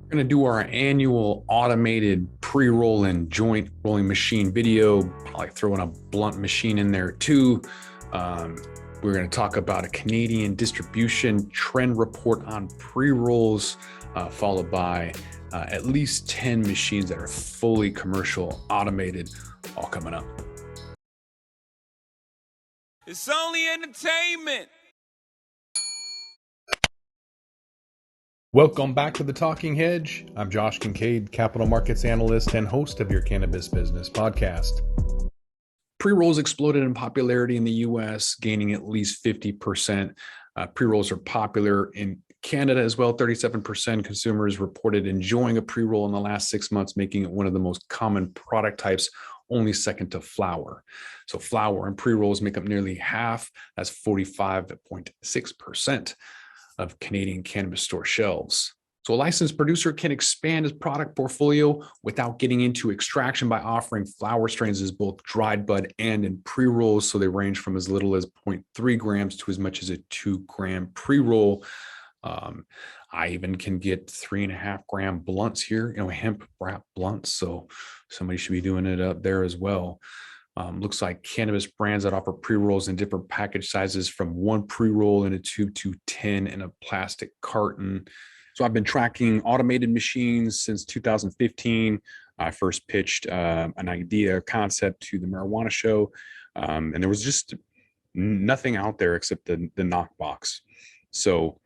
We're going to do our annual automated pre-roll and joint rolling machine video, probably throwing a blunt machine in there too. We're going to talk about a Canadian distribution trend report on pre-rolls, followed by at least 10 machines that are fully commercial, automated, all coming up. It's only entertainment. Welcome back to the Talking Hedge. I'm Josh Kincaid, capital markets analyst and host of your Cannabis Business Podcast. Pre-rolls exploded in popularity in the US, gaining at least 50%. Pre-rolls are popular in Canada as well. 37% consumers reported enjoying a pre-roll in the last 6 months, making it one of the most common product types, only second to flower. So flower and pre-rolls make up nearly half. That's 45.6% of Canadian cannabis store shelves. So a licensed producer can expand his product portfolio without getting into extraction by offering flower strains as both dried bud and in pre-rolls. So they range from as little as 0.3 grams to as much as a 2-gram pre-roll. I even can get 3.5 gram blunts here, hemp wrap blunts. So somebody should be doing it up there as well. Looks like cannabis brands that offer pre-rolls in different package sizes, from 1 pre-roll in a tube to 10 in a plastic carton. So I've been tracking automated machines since 2015. I first pitched an idea, concept to the marijuana show, and there was just nothing out there except the knockbox. So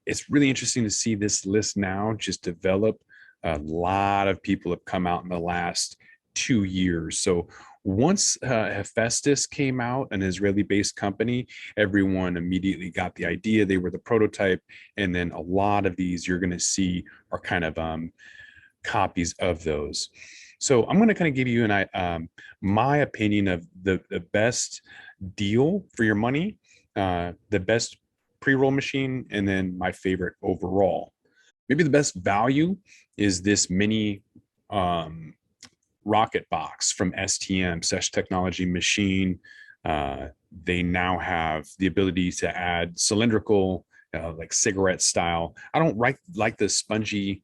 it's really interesting to see this list now just develop. A lot of people have come out in the last 2 years. So once Hefestus came out, an Israeli-based company, everyone immediately got the idea. They were the prototype, and then a lot of these you're going to see are kind of copies of those. So I'm going to kind of give you my opinion of the best deal for your money, the best pre-roll machine, and then my favorite overall. Maybe the best value is this mini rocket box from STM, Sesh Technology machine. They now have the ability to add cylindrical, like cigarette style. I don't like the spongy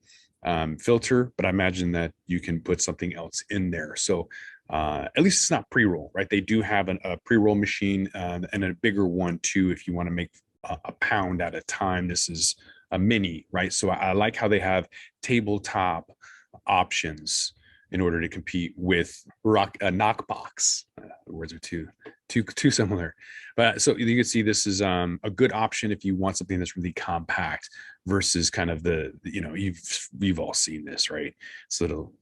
filter, but I imagine that you can put something else in there. So at least it's not pre-roll, right? They do have a pre-roll machine and a bigger one too, if you want to make a pound at a time. This is a mini, right? So I like how they have tabletop options in order to compete with knockbox. The words are too similar. But so you can see this is a good option if you want something that's really compact versus kind of you've all seen this, right? It's a little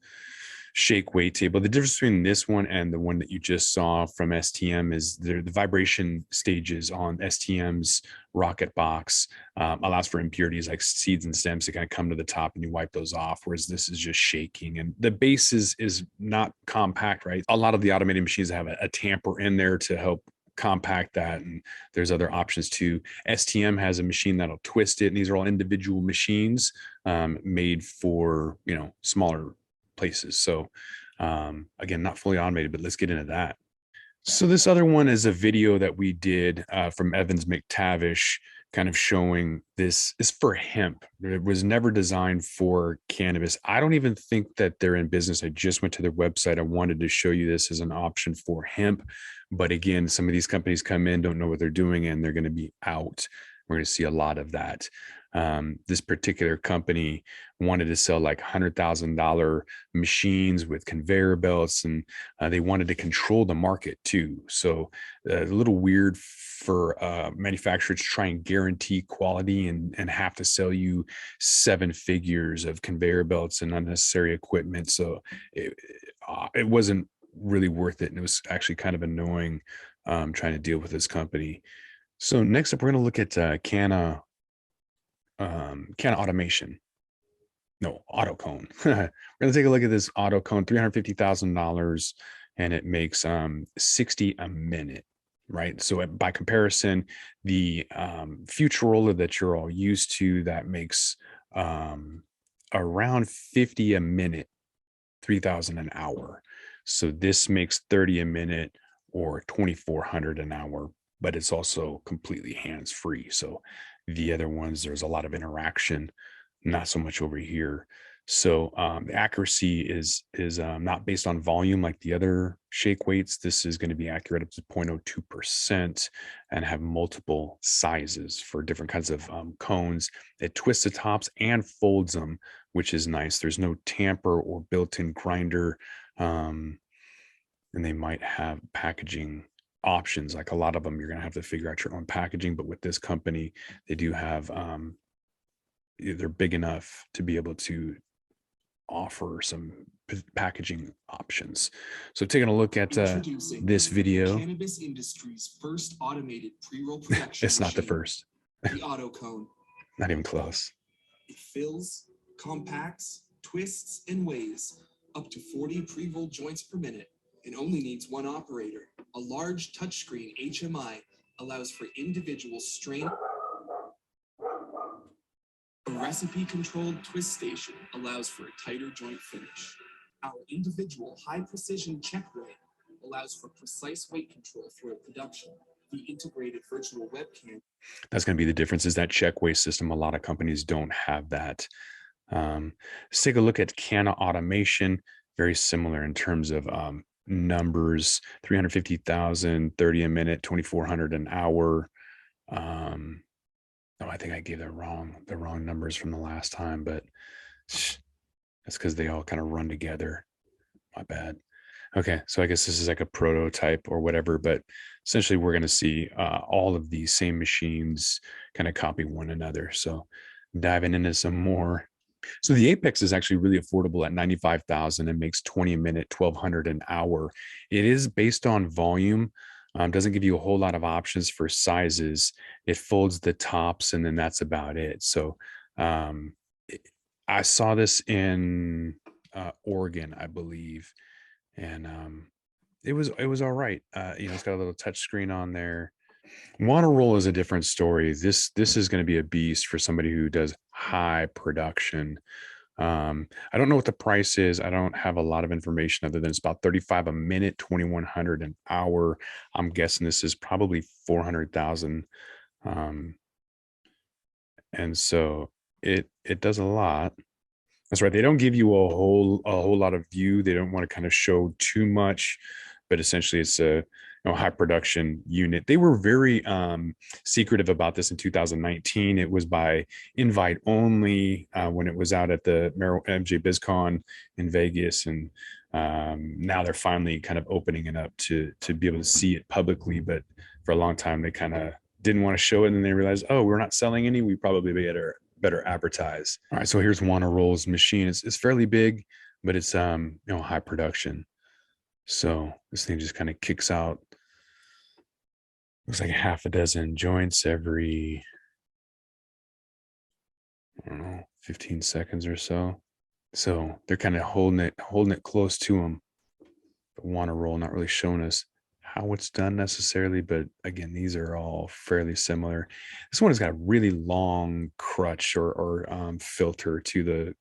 shake weight table. The difference between this one and the one that you just saw from STM is the vibration stages on STM's rocket box allows for impurities like seeds and stems to kind of come to the top, and you wipe those off, whereas this is just shaking. And the base is not compact, right? A lot of the automated machines have a tamper in there to help compact that, and there's other options too. STM has a machine that'll twist it, and these are all individual machines made for smaller places. So again, not fully automated, but let's get into that. So this other one is a video that we did from Evans McTavish, kind of showing this is for hemp. It was never designed for cannabis. I don't even think that they're in business. I just went to their website. I wanted to show you this as an option for hemp. But again, some of these companies come in, don't know what they're doing, and they're going to be out. We're going to see a lot of that. This particular company wanted to sell like $100,000 machines with conveyor belts, and they wanted to control the market too. So a little weird for manufacturers to try and guarantee quality and have to sell you 7 figures of conveyor belts and unnecessary equipment. So it wasn't really worth it, and it was actually kind of annoying trying to deal with this company. So next up, we're going to look at Canna automation. No, AutoCone. We're going to take a look at this AutoCone, $350,000, and it makes 60 a minute, right? So by comparison, the future roller that you're all used to, that makes around 50 a minute, 3,000 an hour. So this makes 30 a minute or 2,400 an hour, but it's also completely hands-free. So the other ones, there's a lot of interaction not so much over here. So the accuracy is not based on volume like the other shake weights. This is going to be accurate up to 0.02% and have multiple sizes for different kinds of cones. It twists the tops and folds them, which is nice. There's no tamper or built-in grinder, and they might have packaging options. Like a lot of them, you're going to have to figure out your own packaging. But with this company, they do have they're big enough to be able to offer some packaging options. So taking a look at this video, Cannabis industry's first automated pre-roll production it's not the machine, first, the auto cone. not even close. It fills, compacts, twists, and weighs up to 40 pre-roll joints per minute and only needs one operator. A large touchscreen HMI allows for individual strain. A recipe-controlled twist station allows for a tighter joint finish. Our individual high-precision check weigh allows for precise weight control throughout production. The integrated virtual webcam. That's going to be the difference, is that check weigh system. A lot of companies don't have that. Let's take a look at Canna automation. Very similar in terms of numbers: 350,000, 30 a minute, 2,400 an hour. Oh, I think I gave the wrong numbers from the last time, but that's because they all kind of run together. My bad. Okay, so I guess this is like a prototype or whatever, but essentially we're going to see all of these same machines kind of copy one another. So diving into some more. So the Apex is actually really affordable at 95,000 and makes 20 a minute, 1,200 an hour. It is based on volume. Doesn't give you a whole lot of options for sizes. It folds the tops and then that's about it. So I saw this in Oregon, I believe, and it was all right. It's got a little touch screen on there. Roll is a different story. This is going to be a beast for somebody who does high production. I don't know what the price is. I don't have a lot of information other than it's about 35 a minute, 2,100 an hour. I'm guessing this is probably 400,000. And so it does a lot. That's right. They don't give you a whole lot of view. They don't want to kind of show too much, but essentially it's a high production unit. They were very secretive about this in 2019. It was by invite only when it was out at the MJ BizCon in Vegas, and now they're finally kind of opening it up to be able to see it publicly. But for a long time, they kind of didn't want to show it, and then they realized, oh, we're not selling any. We probably better advertise. All right, so here's Roll's machine. It's fairly big, but it's high production. So this thing just kind of kicks out. Looks like half a dozen joints every, I don't know, 15 seconds or so. So they're kind of holding it close to them. Roll not really showing us how it's done necessarily, but again, these are all fairly similar. This one has got a really long crutch or filter to the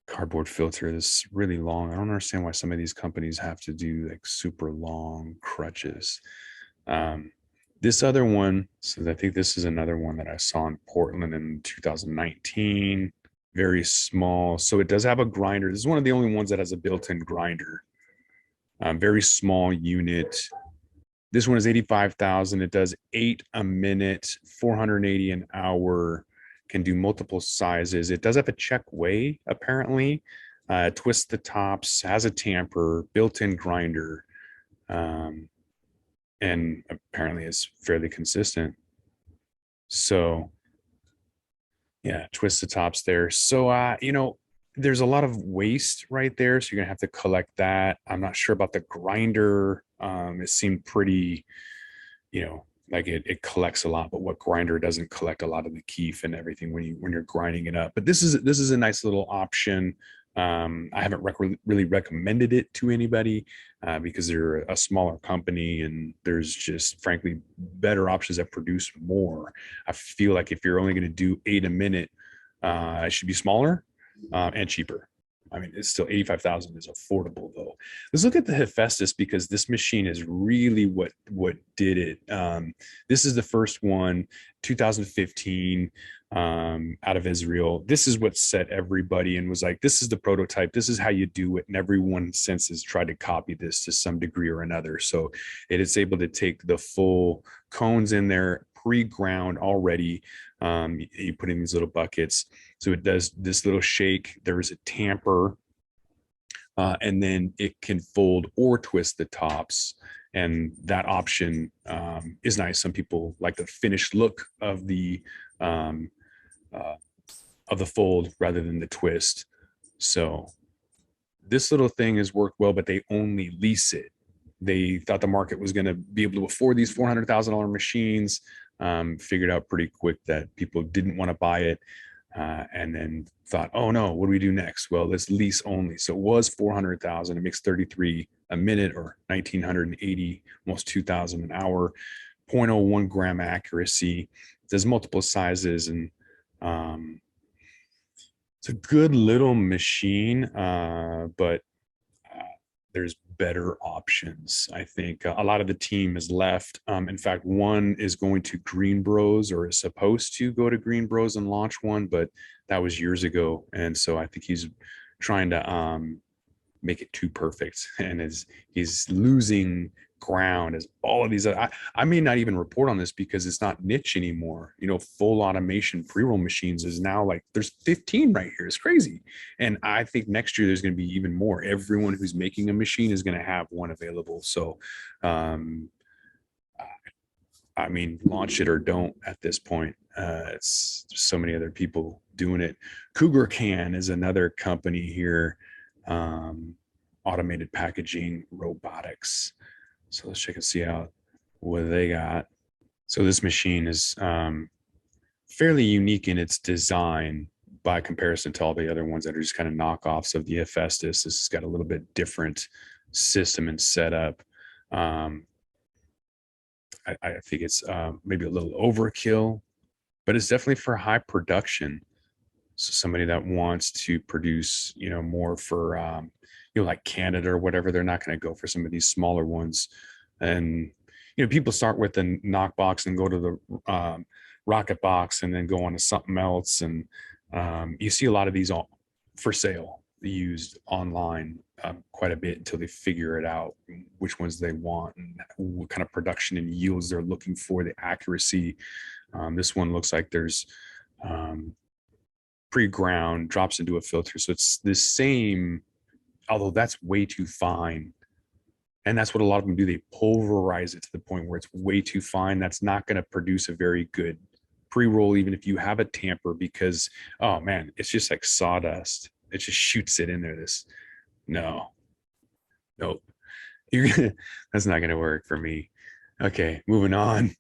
cardboard filter. This really long. I don't understand why some of these companies have to do like super long crutches. This other one, so I think this is another one that I saw in Portland in 2019. Very small. So it does have a grinder. This is one of the only ones that has a built-in grinder. Very small unit. This one is 85,000. It does 8 a minute, 480 an hour. Can do multiple sizes. It does have a check weigh, apparently. Twists the tops, has a tamper, built-in grinder. And apparently is fairly consistent. So yeah, twist the tops there. So, there's a lot of waste right there. So you're gonna have to collect that. I'm not sure about the grinder. It seemed pretty, like it collects a lot, but what grinder doesn't collect a lot of the keef and everything when you're grinding it up. But this is a nice little option. I haven't really recommended it to anybody because they're a smaller company and there's just frankly better options that produce more. I feel like if you're only going to do 8 a minute, it should be smaller and cheaper. I mean, it's still 85,000 is affordable though. Let's look at the Hefestus because this machine is really what did it. This is the first one, 2015. out of Israel. This is what set everybody and was like, this is the prototype. This is how you do it. And everyone since has tried to copy this to some degree or another. So it is able to take the full cones in there, pre-ground already. You put in these little buckets. So it does this little shake. There is a tamper. And then it can fold or twist the tops. And that option is nice. Some people like the finished look of the fold rather than the twist. So this little thing has worked well, but they only lease it. They thought the market was going to be able to afford these $400,000 machines. Figured out pretty quick that people didn't want to buy it. And then thought, oh no, what do we do next? Well, let's lease only. So it was 400,000. It makes 33 a minute or 1980, almost 2,000 an hour, 0.01 gram accuracy. There's multiple sizes, and it's a good little machine, but there's better options. I think a lot of the team has left. In fact, one is going to Green Bros, or is supposed to go to Green Bros and launch one, but that was years ago. And so I think he's trying to make it too perfect, and he's losing ground as all of these. I may not even report on this because it's not niche anymore. Full automation pre-roll machines is now like there's 15 right here. It's crazy. And I think next year there's going to be even more. Everyone who's making a machine is going to have one available. So launch it or don't at this point. It's so many other people doing it. Cougar Cann is another company here. Automated packaging robotics. So let's check and see what they got. So this machine is fairly unique in its design by comparison to all the other ones that are just kind of knockoffs of the Hefestus. This has got a little bit different system and setup. I think it's maybe a little overkill, but it's definitely for high production. So somebody that wants to produce, more for like Canada or whatever, they're not going to go for some of these smaller ones. And people start with the knock box and go to the rocket box and then go on to something else. And you see a lot of these all for sale, used online quite a bit until they figure it out, which ones they want and what kind of production and yields they're looking for, the accuracy. This one looks like there's pre-ground, drops into a filter. So it's the same, although that's way too fine. And that's what a lot of them do. They pulverize it to the point where it's way too fine. That's not going to produce a very good pre-roll, even if you have a tamper, because, oh man, it's just like sawdust. It just shoots it in there. Nope. That's not going to work for me. Okay, moving on.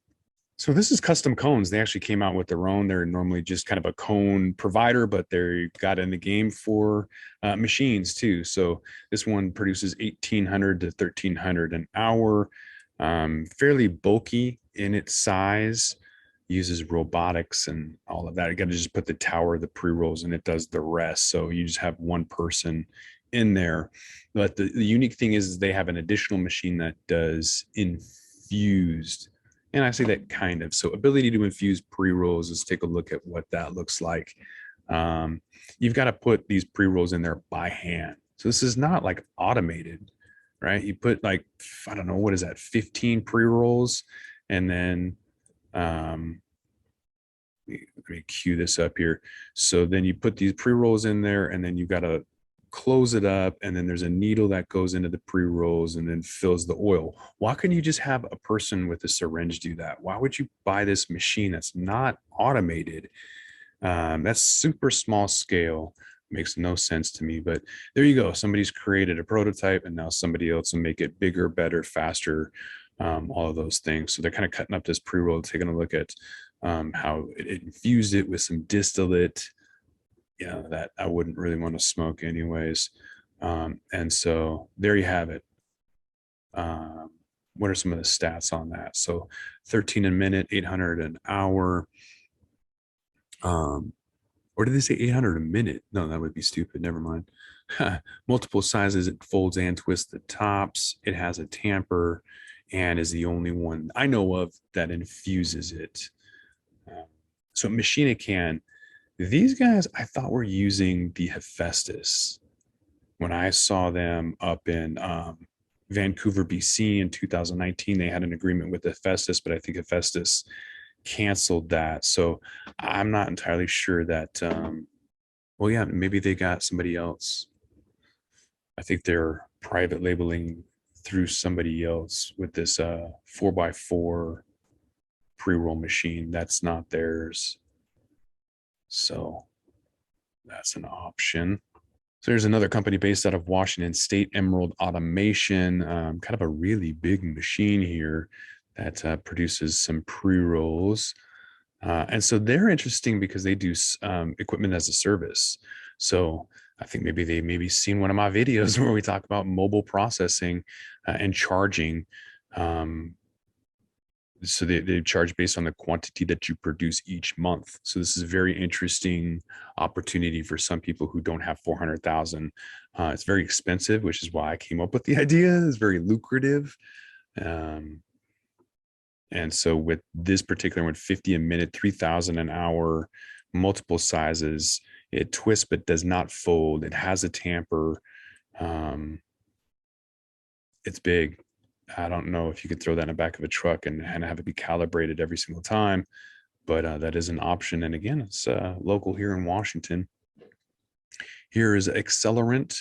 So this is custom cones. They actually came out with their own. They're normally just kind of a cone provider, but they got in the game for machines too. So this one produces 1,800 to 1,300 an hour. Fairly bulky in its size. Uses robotics and all of that. You got to just put the tower, the pre-rolls, and it does the rest. So you just have one person in there. But the unique thing is they have an additional machine that does infused. And I say that kind of. So ability to infuse pre-rolls. Let's take a look at what that looks like. You've got to put these pre-rolls in there by hand. So this is not like automated, right? You put like, I don't know, what is that, 15 pre-rolls? And then let me cue this up here. So then you put these pre-rolls in there, and then you've got to close it up, and then there's a needle that goes into the pre-rolls and then fills the oil. Why couldn't you just have a person with a syringe do that? Why would you buy this machine that's not automated? That's super small scale. Makes no sense to me, but there you go. Somebody's created a prototype, and now somebody else will make it bigger, better, faster, all of those things. So they're kind of cutting up this pre-roll, taking a look at how it infused it with some distillate, that I wouldn't really want to smoke anyways. And so there you have it. What are some of the stats on that? So 13 a minute, 800 an hour. Or did they say 800 a minute? No, that would be stupid. Never mind. Multiple sizes. It folds and twists the tops. It has a tamper and is the only one I know of that infuses it. So Machine Cann, these guys I thought were using the Hefestus. When I saw them up in Vancouver, BC in 2019, they had an agreement with Hefestus, but I think Hefestus canceled that. So I'm not entirely sure that, well, yeah, maybe they got somebody else. I think they're private labeling through somebody else with this 4x4 pre-roll machine. That's not theirs. So that's an option. So there's another company based out of Washington State, Emerald Automation, kind of a really big machine here that produces some pre-rolls. And so they're interesting because they do equipment as a service. So I think maybe they seen one of my videos where we talk about mobile processing and charging. So they charge based on the quantity that you produce each month. So this is a very interesting opportunity for some people who don't have 400,000. It's very expensive, which is why I came up with the idea. It's very lucrative. And so with this particular one, 50 a minute, 3,000 an hour, multiple sizes, it twists but does not fold. It has a tamper. It's big. I don't know if you could throw that in the back of a truck and have it be calibrated every single time, but that is an option. And again, it's local here in Washington. Here is Accelerant,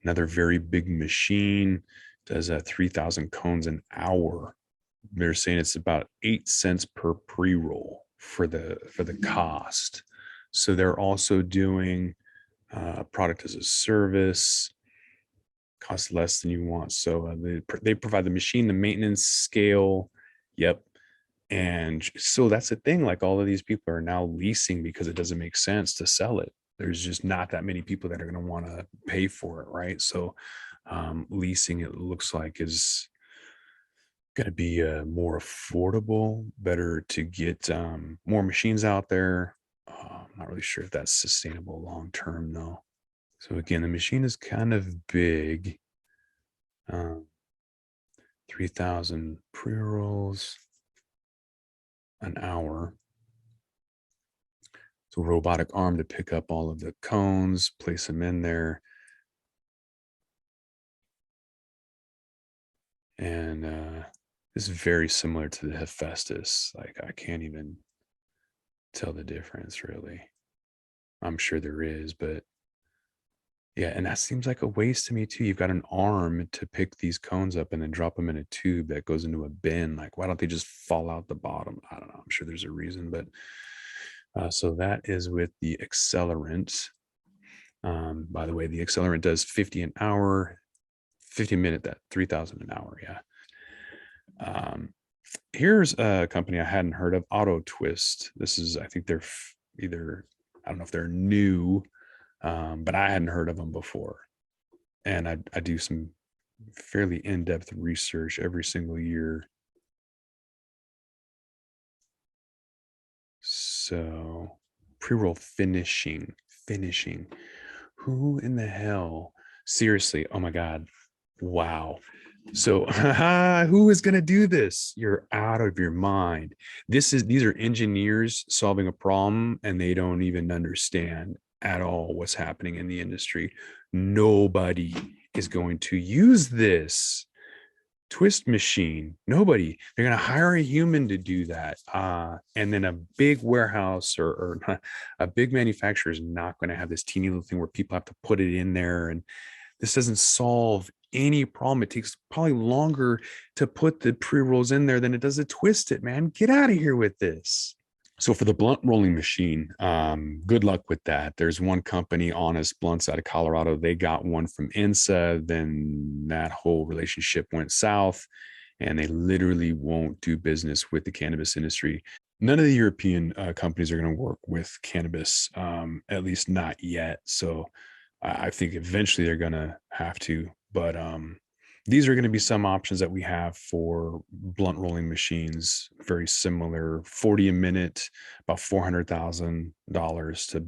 another very big machine, does 3,000 cones an hour. They're saying it's about 8 cents per pre-roll for the cost. So they're also doing product as a service, cost less than you want. So they provide the machine, the maintenance, scale. Yep. And so that's the thing. Like all of these people are now leasing because it doesn't make sense to sell it. There's just not that many people that are going to want to pay for it, right? So leasing, it looks like, is going to be more affordable, better to get more machines out there. I'm not really sure if that's sustainable long term, though. So again, the machine is kind of big. 3,000 pre-rolls an hour. So robotic arm to pick up all of the cones, place them in there. And this is very similar to the Hefestus. Like I can't even tell the difference really. I'm sure there is, but yeah, and that seems like a waste to me too. You've got an arm to pick these cones up and then drop them in a tube that goes into a bin. Like, why don't they just fall out the bottom? I don't know. I'm sure there's a reason, but so that is with the Accelerant. By the way, the Accelerant does 50 an hour, 50 a minute, that 3,000 an hour. Yeah. Here's a company I hadn't heard of, Auto Twist. This is, I think they're either, I don't know if they're new, but I hadn't heard of them before. And I do some fairly in-depth research every single year. So pre-roll finishing. Who in the hell? Seriously, oh my God. Wow. So who is going to do this? You're out of your mind. These are engineers solving a problem and they don't even understand at all what's happening in the industry. Nobody is going to use this twist machine. Nobody. They're going to hire a human to do that. And then a big warehouse or a big manufacturer is not going to have this teeny little thing where people have to put it in there. And this doesn't solve any problem. It takes probably longer to put the pre-rolls in there than it does to twist it, man. Get out of here with this. So for the blunt rolling machine, good luck with that. There's one company, Honest Blunts, out of Colorado. They got one from INSA. Then that whole relationship went south and they literally won't do business with the cannabis industry. None of the European companies are going to work with cannabis, at least not yet. So I think eventually they're going to have to, but these are going to be some options that we have for blunt rolling machines. Very similar, 40 a minute, about $400,000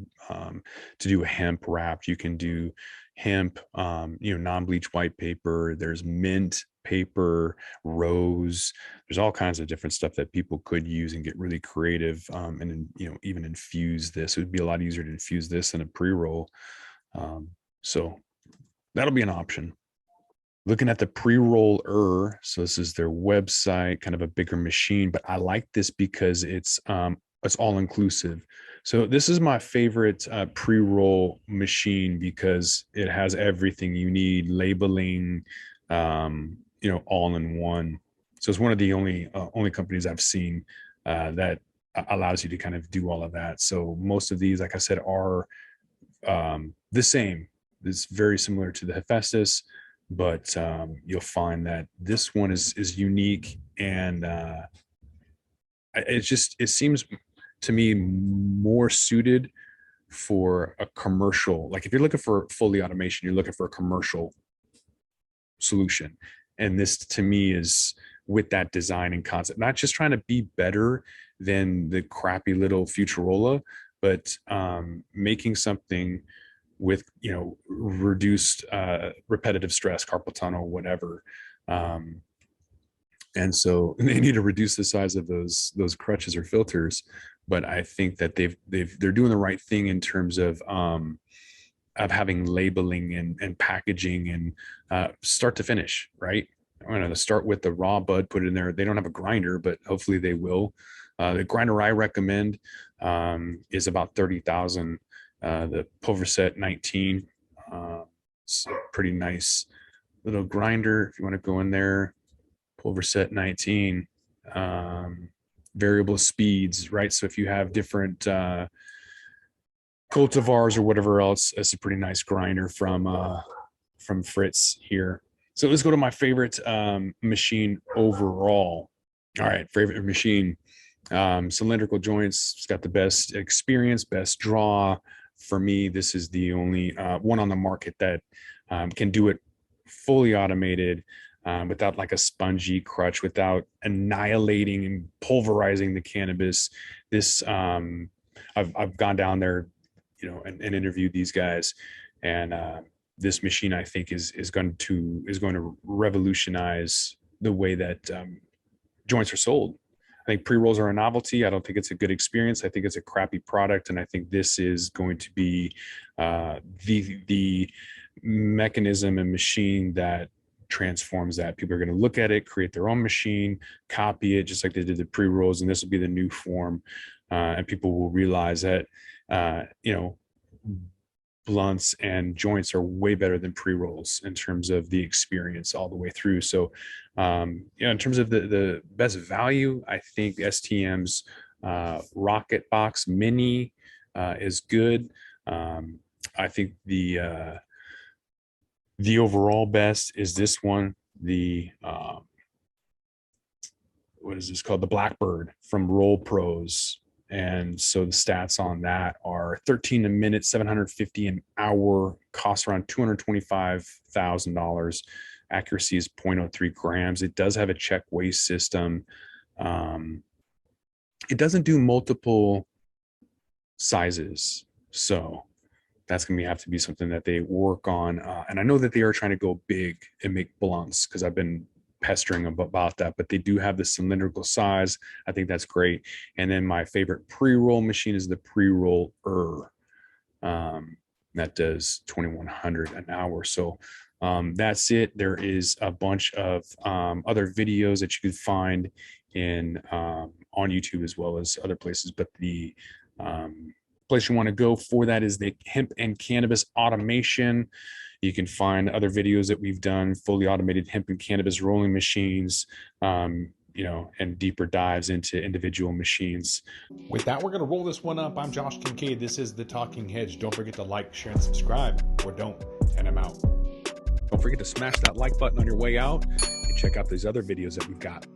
to do a hemp wrap. You can do hemp, non-bleach white paper. There's mint paper, rose. There's all kinds of different stuff that people could use and get really creative, and then, you know, even infuse this. It would be a lot easier to infuse this than a pre-roll. So that'll be an option. Looking at the pre-roller, so this is their website, kind of a bigger machine, but I like this because it's all inclusive. So this is my favorite pre-roll machine because it has everything you need, labeling, you know, all in one. So it's one of the only companies I've seen that allows you to kind of do all of that. So most of these, like I said, are the same. It's very similar to the Hefestus, but you'll find that this one is unique, and it seems to me more suited for a commercial. Like if you're looking for fully automation, you're looking for a commercial solution, and this to me is with that design and concept, not just trying to be better than the crappy little Futurola, but making something with, you know, reduced repetitive stress, carpal tunnel, whatever. And so they need to reduce the size of those crutches or filters. But I think that they're doing the right thing in terms of having labeling and packaging and start to finish, right? I'm going to start with the raw bud, put it in there. They don't have a grinder, but hopefully they will. The grinder I recommend is about 30,000. The Pulverset 19, it's a pretty nice little grinder. If you want to go in there, Pulverset 19, variable speeds, right? So if you have different cultivars or whatever else, it's a pretty nice grinder from Fritz here. So let's go to my favorite machine overall. All right, favorite machine, cylindrical joints. It's got the best experience, best draw. For me, this is the only one on the market that can do it fully automated, without like a spongy crutch, without annihilating and pulverizing the cannabis. This I've gone down there, you know, and interviewed these guys, and this machine I think is going to revolutionize the way that joints are sold. I think pre-rolls are a novelty. I don't think it's a good experience. I think it's a crappy product. And I think this is going to be the mechanism and machine that transforms that. People are going to look at it, create their own machine, copy it, just like they did the pre-rolls. And this will be the new form. And people will realize that, you know, blunts and joints are way better than pre-rolls in terms of the experience all the way through. So, you know, in terms of the best value, I think STM's Rocket Box Mini is good. I think the overall best is this one, the what is this called? The Blackbird from Roll Pros. And so the stats on that are 13 a minute, 750 an hour, costs around $225,000. Accuracy is 0.03 grams. It does have a check waste system. It doesn't do multiple sizes. So that's going to have to be something that they work on. And I know that they are trying to go big and make blunts, because I've been pestering about that, but they do have the cylindrical size. I think that's great. And then my favorite pre-roll machine is the PreRoll that does 2,100 an hour. So that's it. There is a bunch of other videos that you could find in on YouTube as well as other places, but the place you want to go for that is the hemp and cannabis automation. You can find other videos that we've done, fully automated hemp and cannabis rolling machines, you know, and deeper dives into individual machines. With that, we're going to roll this one up. I'm Josh Kincaid. This is The Talking Hedge. Don't forget to like, share, and subscribe, or don't, and I'm out. Don't forget to smash that like button on your way out and check out these other videos that we've got.